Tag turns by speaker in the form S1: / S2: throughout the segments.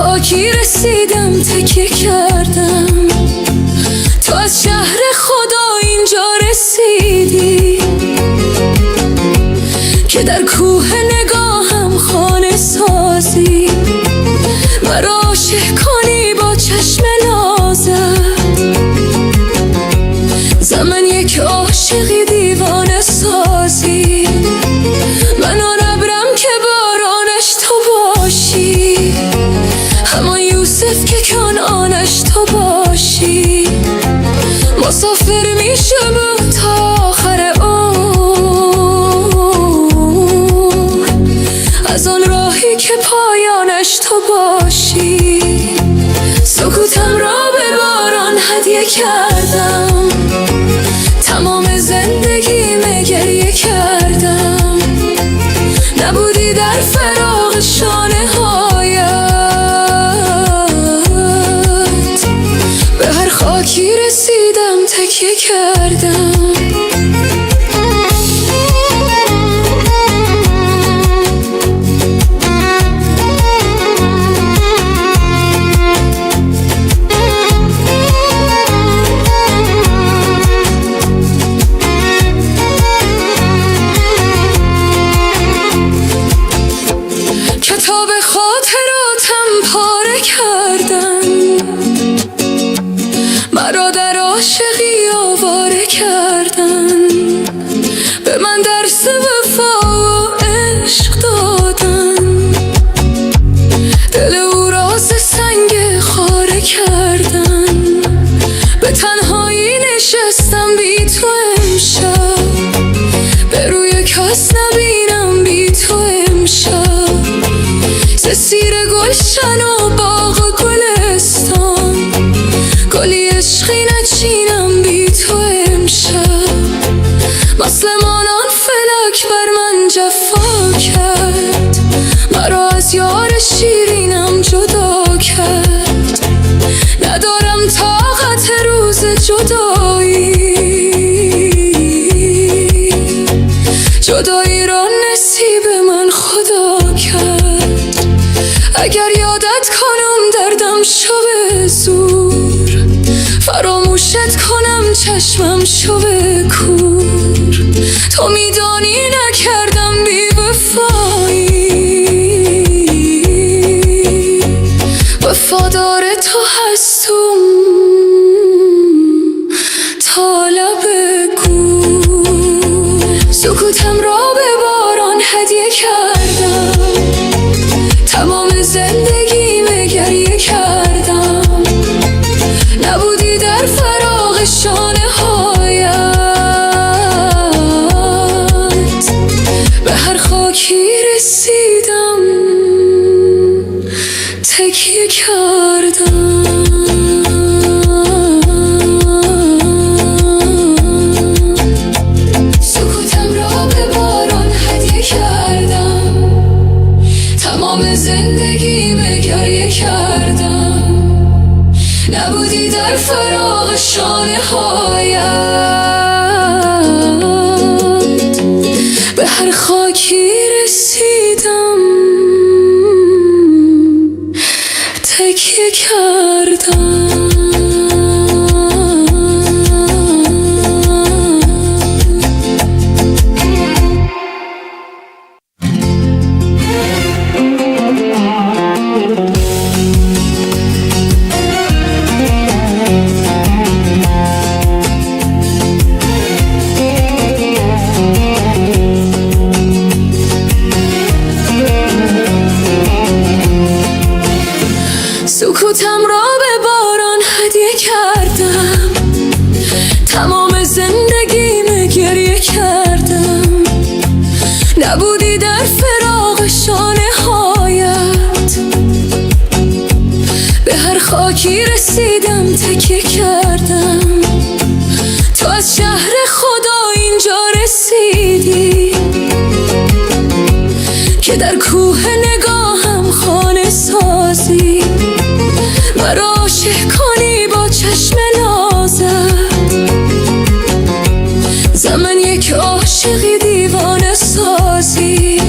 S1: خاکی رسیدم تکیه کردم، تو از شهر خدا اینجا رسیدی که در کوه نگاهم خانه سازی، مرا عاشق کنی با چشم نازت. زمن یک عاشقی دیوانه سازی، من آن ابرم که بارانش تو باشی، همان یوسف که کنعانش تو باشی. مسافر میشم تا آخر عمر، از آن راهی که پایانش تو باشی. سکوتم را به باران هدیه کردم، تمام زندگیم گریه کردم. نبودی در فراق شانه هایت، به هر خاکی رسیدم تکیه کردم. کتاب خاطراتم پاره کردن، مرا در عاشقی آواره کردن. به من درس وفا و عشق دادن، دل او را ز سنگ خاره کردن. به تنهایی نشستم بی تو امشب، به روی کس نبینم بی تو امشب. سیر گلشن و باغ و گلستان، گلی عشقی نچینم بی تو امشب. مسلمانان فلک بر من جفا کرد، مرا از یار شیرینم جدا کرد. ندارم طاقت روز جدایی، جدایی را نصیب من خدا کرد. اگر یادت کنم دردم شو به زور، فراموشت کنم چشمم شو به کور. تو میدانی نکردم بی وفایی، وفادار تو هستم تا لب گور. سکوتم را به باران هدیه کردم، تمام زندگیم گریه کردم. نبودی در فراق شانه هایت، به هر خاکی رسیدم تکیه کردم. سکوتم را به باران هدیه کردم، تمام زندگیم گریه کردم. نبودی در فراق شانه هایت، به هر خاکی رسیدم تکیه کردم. سکوتم را به باران هدیه کردم، تمام زندگیم گریه کردم. نبودی در فراق شانه هایت، به هر خاکی رسیدم تکیه کردم. تو از شهر خدا اینجا رسیدی که در کوه نگاهم خانه سازی، مرا عاشق کنی با چشم نازت. زمن یک عاشقی دیوانه سازی،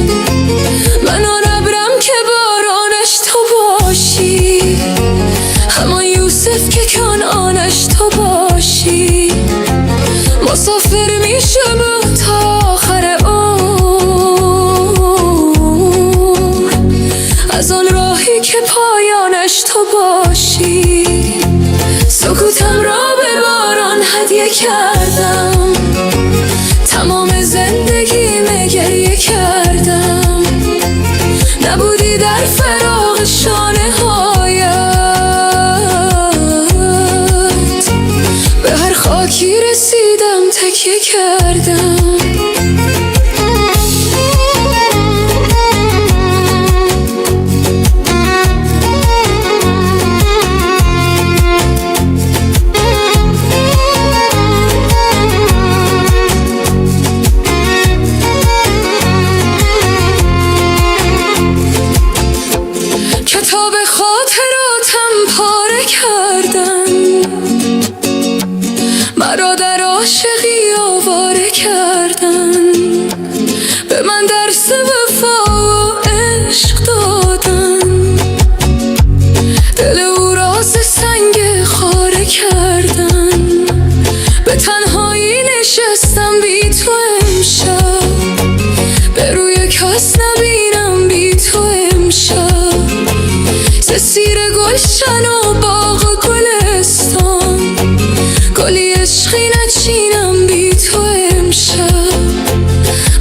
S1: من آن ابرم که بارانش تو باشی، هدیه کردم، تمام زندگیم گریه کردم. نبودی در فراق شانه هایت، به هر خاکی رسیدم تکیه کردم. کتاب خاطراتم پاره کردن، مرا در عاشقی آواره کردن. به من درس وفا و عشق دادن، دل او را ز سنگ خاره کردن. به تنهایی نشستم بی تو امشب، به روی کس نبینم بی تو امشب. سیر گلشن و باغ و گلستان، گلی عشقی نچینم بی تو امشب.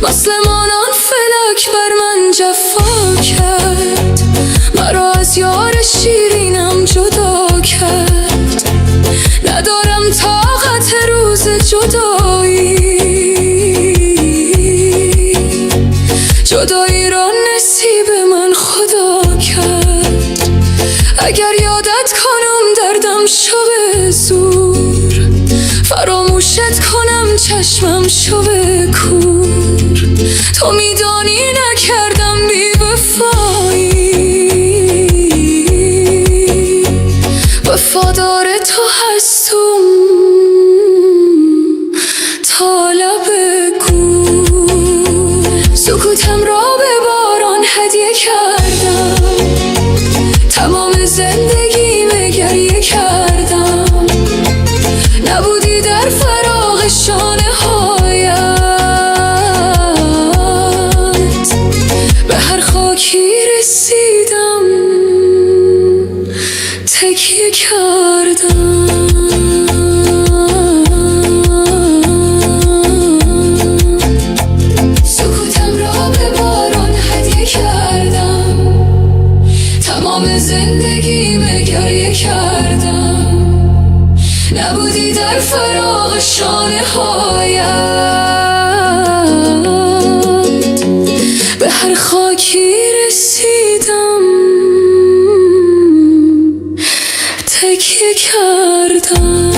S1: مسلمانان فلک بر من جفا کرد، مرا از یار شیرینم جدا کرد. ندارم طاقت روز جدایی، جدایی را نصیب من خدا کرد. اگر یادت کنم دردم شو به زور، فراموشت کنم چشمم شو به کور. تو میدانی نکردم بی وفایی، وفادار تو هستم تا لب گور. سکوتم را به باران هدیه کردم، تمام زندگیم گریه کردم. نبودی در فراق شانه هایت، به هر خاکی رسیدم تکیه کردم. سکوتم را به باران هدیه کردم، تمام زندگیم گریه کردم. نبودی در فراق شانه هایت، به هر خاکی رسیدم تکیه کردم.